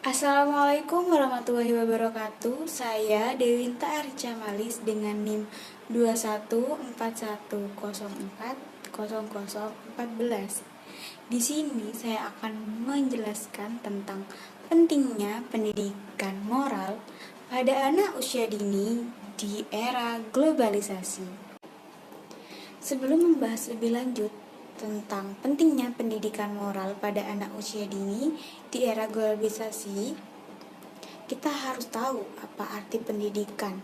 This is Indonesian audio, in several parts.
Assalamualaikum warahmatullahi wabarakatuh. Saya Dewinta Arca Malis dengan NIM 2141040014. Di sini saya akan menjelaskan tentang pentingnya pendidikan moral pada anak usia dini di era globalisasi. Sebelum membahas lebih lanjut tentang pentingnya pendidikan moral pada anak usia dini di era globalisasi, kita harus tahu apa arti pendidikan.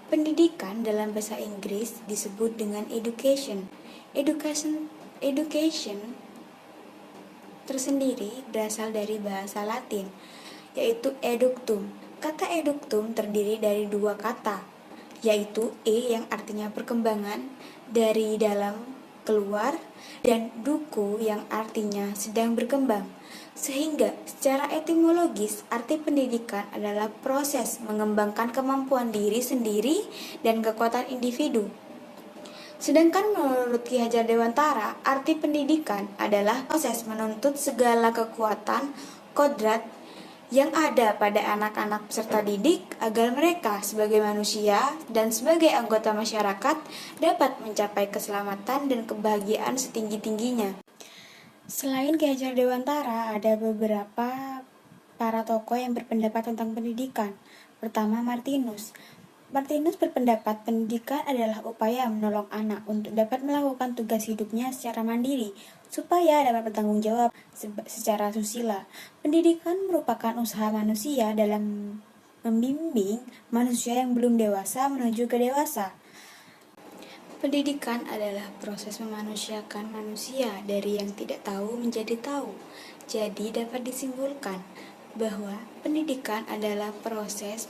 Pendidikan dalam bahasa Inggris disebut dengan education. Education tersendiri berasal dari bahasa Latin, yaitu eductum. Kata eductum terdiri dari dua kata, yaitu yang artinya perkembangan dari dalam keluar, dan duku yang artinya sedang berkembang. Sehingga secara etimologis arti pendidikan adalah proses mengembangkan kemampuan diri sendiri dan kekuatan individu. Sedangkan menurut Ki Hajar Dewantara, arti pendidikan adalah proses menuntut segala kekuatan, kodrat yang ada pada anak-anak peserta didik agar mereka sebagai manusia dan sebagai anggota masyarakat dapat mencapai keselamatan dan kebahagiaan setinggi-tingginya. Selain Ki Hajar Dewantara, ada beberapa para tokoh yang berpendapat tentang pendidikan. Pertama, Martinus berpendapat pendidikan adalah upaya menolong anak untuk dapat melakukan tugas hidupnya secara mandiri, supaya dapat bertanggung jawab secara susila. Pendidikan merupakan usaha manusia dalam membimbing manusia yang belum dewasa menuju ke dewasa. Pendidikan adalah proses memanusiakan manusia dari yang tidak tahu menjadi tahu. Jadi dapat disimpulkan bahwa pendidikan adalah proses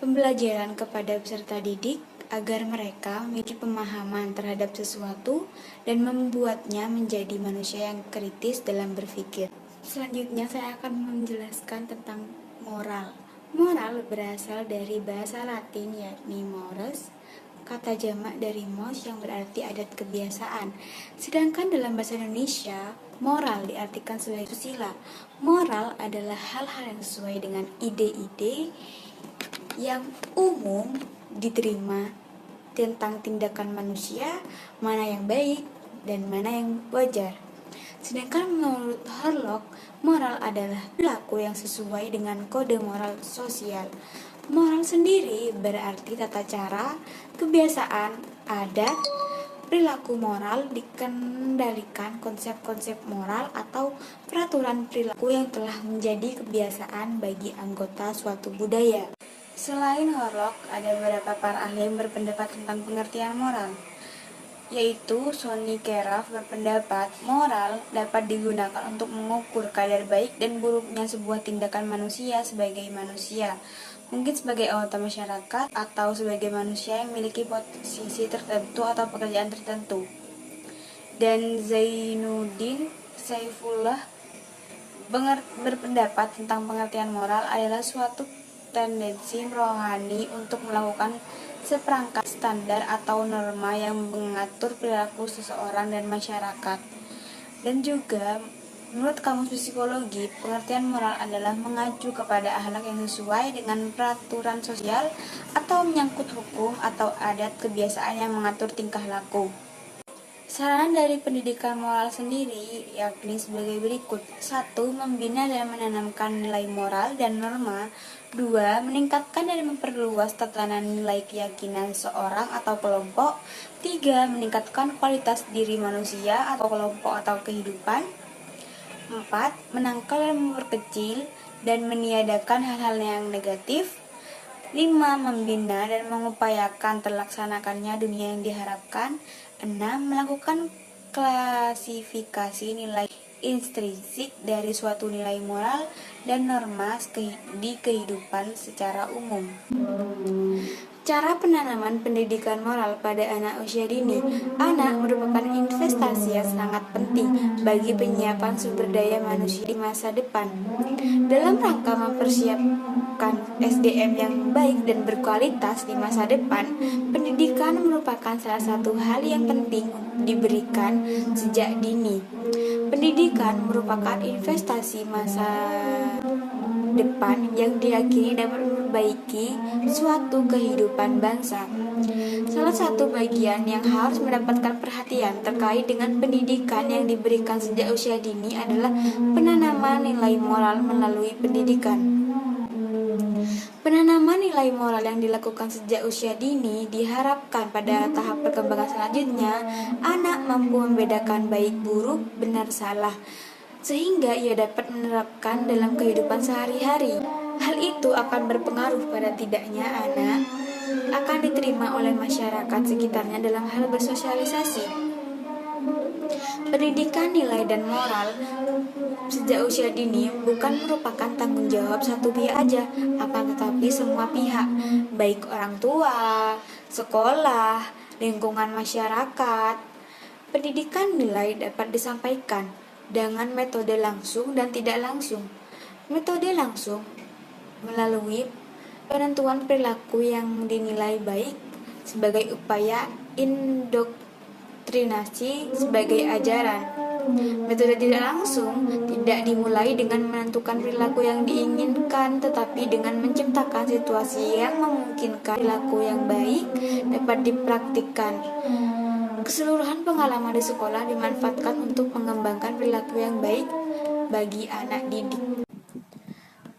pembelajaran kepada peserta didik agar mereka memiliki pemahaman terhadap sesuatu dan membuatnya menjadi manusia yang kritis dalam berpikir. Selanjutnya saya akan menjelaskan tentang moral. Moral berasal dari bahasa Latin yakni mores, kata jamak dari mos yang berarti adat kebiasaan. Sedangkan dalam bahasa Indonesia, moral diartikan sebagai susila. Moral adalah hal-hal yang sesuai dengan ide-ide yang umum diterima tentang tindakan manusia, mana yang baik dan mana yang wajar. Sedangkan menurut Harlock, moral adalah perilaku yang sesuai dengan kode moral sosial. Moral sendiri berarti tata cara, kebiasaan, adat, perilaku moral dikendalikan konsep-konsep moral atau peraturan perilaku yang telah menjadi kebiasaan bagi anggota suatu budaya. Selain Harlock, ada beberapa para ahli yang berpendapat tentang pengertian moral, yaitu Sonny Keraf berpendapat moral dapat digunakan untuk mengukur kadar baik dan buruknya sebuah tindakan manusia sebagai manusia, mungkin sebagai anggota masyarakat atau sebagai manusia yang memiliki posisi tertentu atau pekerjaan tertentu. Dan Zainuddin Saifullah berpendapat tentang pengertian moral adalah suatu tendensi rohani untuk melakukan seperangkat standar atau norma yang mengatur perilaku seseorang dan masyarakat. Dan juga menurut Kamus Psikologi, pengertian moral adalah mengacu kepada akhlak yang sesuai dengan peraturan sosial atau menyangkut hukum atau adat kebiasaan yang mengatur tingkah laku. Saran dari pendidikan moral sendiri yakni sebagai berikut. 1. Membina dan menanamkan nilai moral dan norma. 2. Meningkatkan dan memperluas tatanan nilai keyakinan seorang atau kelompok. 3. Meningkatkan kualitas diri manusia atau kelompok atau kehidupan. 4. Menangkal dan memperkecil dan meniadakan hal-hal yang negatif. 5. Membina dan mengupayakan terlaksanakannya dunia yang diharapkan. 6. Melakukan klasifikasi nilai intrinsik dari suatu nilai moral dan norma di kehidupan secara umum. Cara penanaman pendidikan moral pada anak usia dini. Anak merupakan investasi yang sangat penting bagi penyiapan sumber daya manusia di masa depan. Dalam rangka mempersiapkan SDM yang baik dan berkualitas di masa depan, pendidikan merupakan salah satu hal yang penting diberikan sejak dini. Pendidikan merupakan investasi masa depan yang diyakini dapat memperbaiki suatu kehidupan bangsa. Salah satu bagian yang harus mendapatkan perhatian terkait dengan pendidikan yang diberikan sejak usia dini adalah penanaman nilai moral melalui pendidikan. Penanaman nilai moral yang dilakukan sejak usia dini diharapkan pada tahap perkembangan selanjutnya anak mampu membedakan baik buruk, benar salah, sehingga ia dapat menerapkan dalam kehidupan sehari-hari. Hal itu akan berpengaruh pada tidaknya anak akan diterima oleh masyarakat sekitarnya dalam hal bersosialisasi. Pendidikan nilai dan moral sejak usia dini bukan merupakan tanggung jawab satu pihak aja, akan tetapi semua pihak, baik orang tua, sekolah, lingkungan masyarakat. Pendidikan nilai dapat disampaikan dengan metode langsung dan tidak langsung. Metode langsung melalui penentuan perilaku yang dinilai baik sebagai upaya indoktrinasi sebagai ajaran. Metode tidak langsung tidak dimulai dengan menentukan perilaku yang diinginkan, tetapi dengan menciptakan situasi yang memungkinkan perilaku yang baik dapat dipraktikkan. Keseluruhan pengalaman di sekolah dimanfaatkan untuk mengembangkan perilaku yang baik bagi anak didik.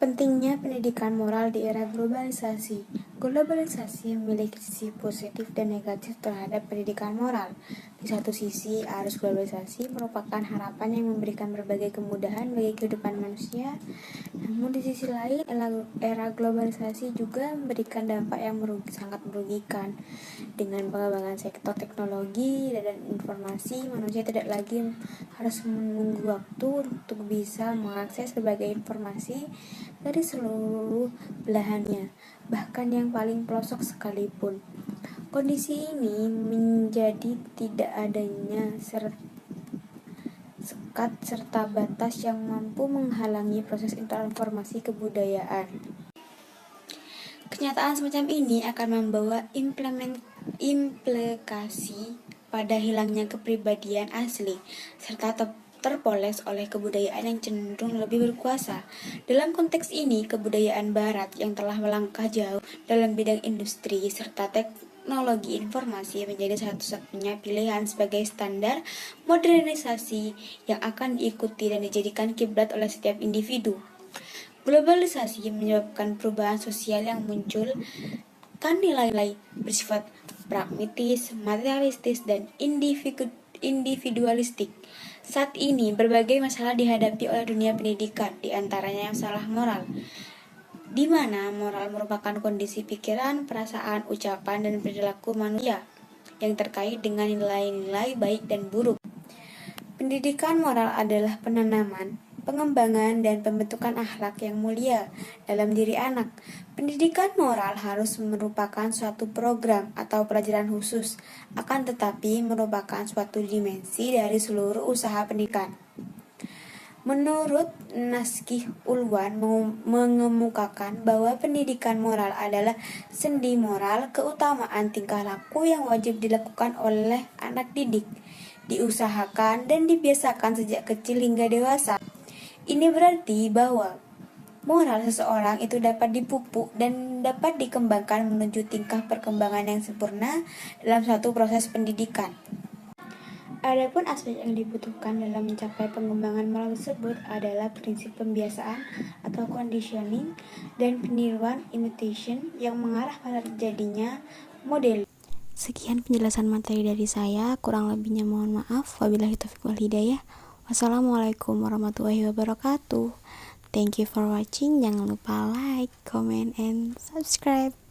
Pentingnya pendidikan moral di era globalisasi. Globalisasi memiliki sisi positif dan negatif terhadap pendidikan moral. Di satu sisi, arus globalisasi merupakan harapan yang memberikan berbagai kemudahan bagi kehidupan manusia. Namun di sisi lain, era globalisasi juga memberikan dampak yang sangat merugikan. Dengan pengembangan sektor teknologi dan informasi, manusia tidak lagi harus menunggu waktu untuk bisa mengakses berbagai informasi dari seluruh belahannya, bahkan yang paling pelosok sekalipun. Kondisi ini menjadi tidak adanya sekat serta batas yang mampu menghalangi proses transformasi kebudayaan. Kenyataan semacam ini akan membawa implikasi pada hilangnya kepribadian asli, serta terpoles oleh kebudayaan yang cenderung lebih berkuasa. Dalam konteks ini, kebudayaan Barat yang telah melangkah jauh dalam bidang industri serta teknologi informasi menjadi satu-satunya pilihan sebagai standar modernisasi yang akan diikuti dan dijadikan kiblat oleh setiap individu. Globalisasi menyebabkan perubahan sosial yang muncul kan nilai-nilai bersifat pragmatis, materialistis, dan individualistik. Saat ini, berbagai masalah dihadapi oleh dunia pendidikan, di antaranya masalah moral, di mana moral merupakan kondisi pikiran, perasaan, ucapan, dan perilaku manusia yang terkait dengan nilai-nilai baik dan buruk. Pendidikan moral adalah penanaman, pengembangan, dan pembentukan akhlak yang mulia dalam diri anak. Pendidikan moral harus merupakan suatu program atau pelajaran khusus, akan tetapi merupakan suatu dimensi dari seluruh usaha pendidikan. Menurut Naskih Ulwan mengemukakan bahwa pendidikan moral adalah sendi moral, keutamaan tingkah laku yang wajib dilakukan oleh anak didik, diusahakan dan dibiasakan sejak kecil hingga dewasa. Ini berarti bahwa moral seseorang itu dapat dipupuk dan dapat dikembangkan menuju tingkah perkembangan yang sempurna dalam suatu proses pendidikan. Adapun aspek yang dibutuhkan dalam mencapai pengembangan moral tersebut adalah prinsip pembiasaan atau conditioning dan peniruan imitation yang mengarah pada terjadinya modeling. Sekian penjelasan materi dari saya, kurang lebihnya mohon maaf. Wabillahi taufiq wal hidayah. Wassalamualaikum warahmatullahi wabarakatuh. Thank you for watching. Jangan lupa like, comment, and subscribe.